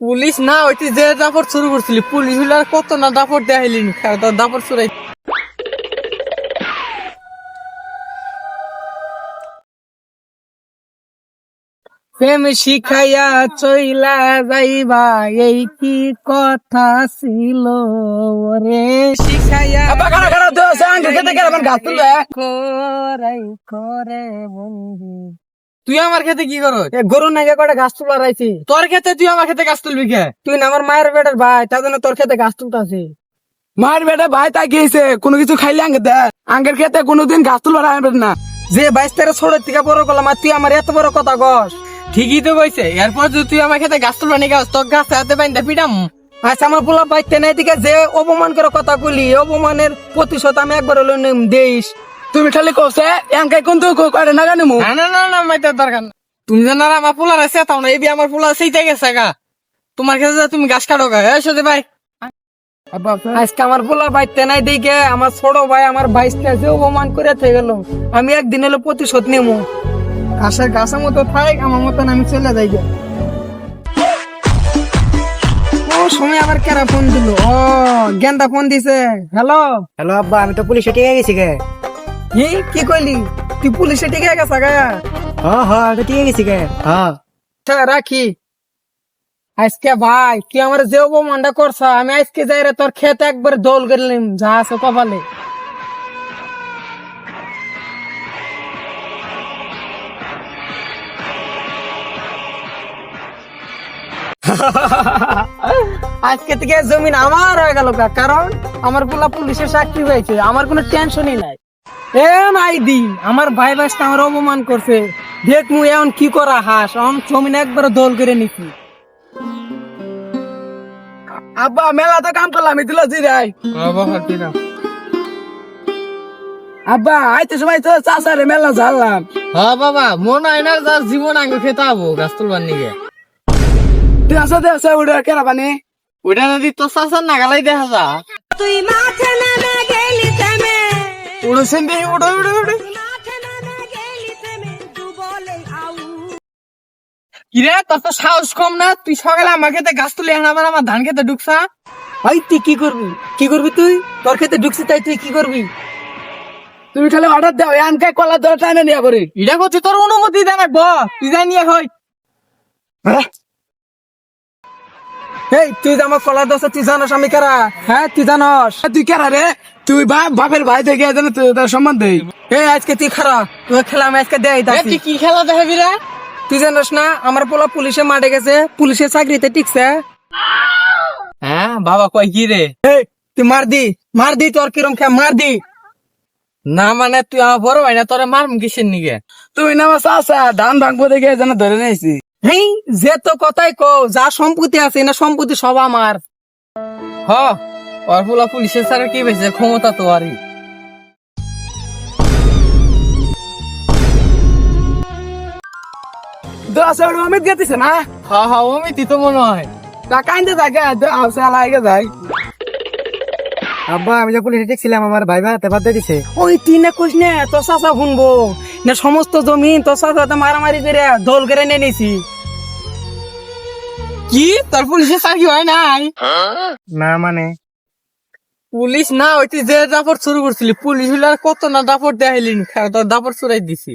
Police না ওইটি যে দাপট শুরু করছিলি পুলিশ হলে আর কত না দাপট দেখাইলি তোর দাপট চুরাই প্রেম শিখাইয়া চইলা যাইবা এই কি কথা ছিল রে শিখাইয়া করাই করে বন্ধু তুই আমার খেতে কি করো গরু নাকি কটা গাছ তুলা রাইছি তোর খেতে তুই আমার খেতে গাছ তুলবি কে তুই না আমার মায়ের বেটার ভাই তার জন্য তোর খেতে গাছ তুলতাছি মায়ের বেটা ভাই তাই গিয়েছে কোনো কিছু খাইলে আঙ্গে দেয় আঙ্গের খেতে কোনোদিন গাছ তুলবার আনবেন না। যে 22 ছোট থেকে বড় করলাম আর তুই আমার এত বড় কথা কস ঠিকই তো কইছে এরপর যদি তুই আমার খেতে গাছ তুলবা নিয়ে তোর গাছ হাতে বাইন্দা পিটাম আচ্ছা আমার পোলা বাইতে নাই দিকে যে অপমান করে কথা কইলি অপমানের প্রতিশোধ আমি একবার হলো দেইস তুমি খালি কছে এমকে কিন্তু করে না জানি মু না না না না মাইতে দরকার না তুমি জানো না আমার পোলার আছে তাও না এই বি আমার পোলা সেইটা গেছে গা তোমার কাছে যা তুমি গাছ কাটো গা সাথে ভাই আজকে আমার পোলা বাইতে নাই দিকে আমার ছোট ভাই আমার বাইশটা যে অপমান করে থেকে গেল আমি একদিন হলো প্রতিশোধ নেবো ঘাসের ঘাসের মতো থাক আমার মতন আমি চলে যাই গে। ও সময় আবার কেরা ফোন দিল ও গেন্দা ফোন দিছে হ্যালো হ্যালো আব্বা, আমি তো পুলিশে টিকে গেছি গে। কি কইলি তুই পুলিশে টিকে গেছা গা হ্যাঁ আমি তো টিকে গেছি গে। হ্যাঁ আচ্ছা রাখি আজকে ভাই তুই আমার যে অপমানটা করছ আমি আজকে যাই রে তোর খেতে একবার দোল করলাম যা আছে কপালে আজকে থেকে জমিন আমার হয়ে গেল কারণ আমার পোলা পুলিশের চাকরি হয়েছে আমার কোনো টেনশনই নাই এ নাই দি আমার ভাই ভাইটা আমার অপমান করছে দেখ মুই এখন কি করা হাস এখন জমিন একবার দোল করে নিছি আব্বা মেলা তো কাম করলাম দিল জিরাই আব্বা আইতে সময় তো চাষারে মেলা ঝাড়লাম। হ্যাঁ বাবা মনে হয় না যার জীবন আগে খেতে হবো গাছ তুলবার নিগে তুই আসো দে আসো উড়ে কেরা পানি ওইটা যদি তোর চাষার নাগালাই দেখা যা তুই মাঠে নেমে গেলি থেমে উড়েছেন দেখি উড়ে উড়ে উড়ে মাঠে নেমে গেলি থেমে তু বলে আউ কিরে তোর তো সাহস কম না তুই সকালে আমার খেতে গাছ তুলে এখন আবার আমার ধান খেতে ঢুকছা ভাই তুই কি করবি তুই তোর খেতে ঢুকছি তাই তুই কি করবি তুমি খালি অর্ডার দাও এনকে কলা ধরে টানে নিয়ে করি এটা করছি তোর অনুমতি দেন তুই যাই নিয়ে হয় এই তুই যে আমার কলা দোষ তুই জানোস আমি কারা হ্যাঁ তুই জানোস তুই কেরা রে তুই বাপের ভাই থেকে জানো তুই তার সম্মান দেই এই আজকে তুই খারা তুই খেলা আমি আজকে দেয় তুই কি খেলা দেখাবি রে তুই জানোস না আমার পোলা পুলিশে মাঠে গেছে পুলিশের চাকরিতে টিকছে হ্যাঁ বাবা কয় কি রে এই তুই মার দি তোর কিরম খে মার দি না মানে তুই আমার বড় ভাই না তোরা মারম কিসের নিগে তুই না আমার চাষা ধান ভাঙবো দেখে যেন ধরে নিয়েছি হেই যে তো কথাই কো যা সম্পত্তি আছে না সম্পত্তি সব আমার হ ওর পোলা পুলিশের ছাড়া কি বেঁচে ক্ষমতা তো আরই দশ অমিত গেতেছে না হ্যাঁ হ্যাঁ অমিতি তো মনে হয় তা কাইন্দে থাকে আলাইগে যায়। আব্বা, আমি যে পুলিশে টিকছিলাম আমার ভাই ভাই হাতে বাদ দিছে। ওই তুই না কইস না তোর চাচা শুনবো না সমস্ত জমিন তোর চাচা মারামারি করে দোল করে নিয়ে নিছি কি তোর পুলিশের চাকরি হয় নাই না মানে পুলিশ না ওই তুই যে দাপট শুরু করছিলি পুলিশ হলে আর কত না দাপট দেখাইলি তোর দাপট চুরাই দিছি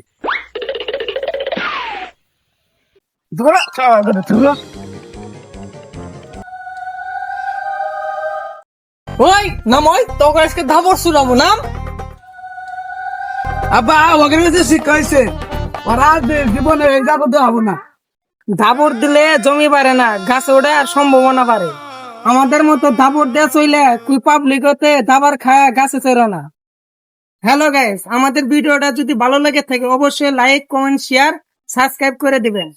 ওই নাম ওই তোকে আজকে দাপট চুরাবো নাম আব্বা ওকে যে শিখাইছে ওরা জীবনে যাবো হবো না দাপট দিলে জমি পারে না গাছে ওঠে আর সম্ভাবনা পারে আমাদের মতো দাপট দেওয়া চইলে তুই পাবলিক হতে দাবার খায় গাছে চড়ে না হ্যালো গাইস আমাদের ভিডিওটা যদি ভালো লাগে থাকে অবশ্যই লাইক কমেন্ট শেয়ার সাবস্ক্রাইব করে দিবেন।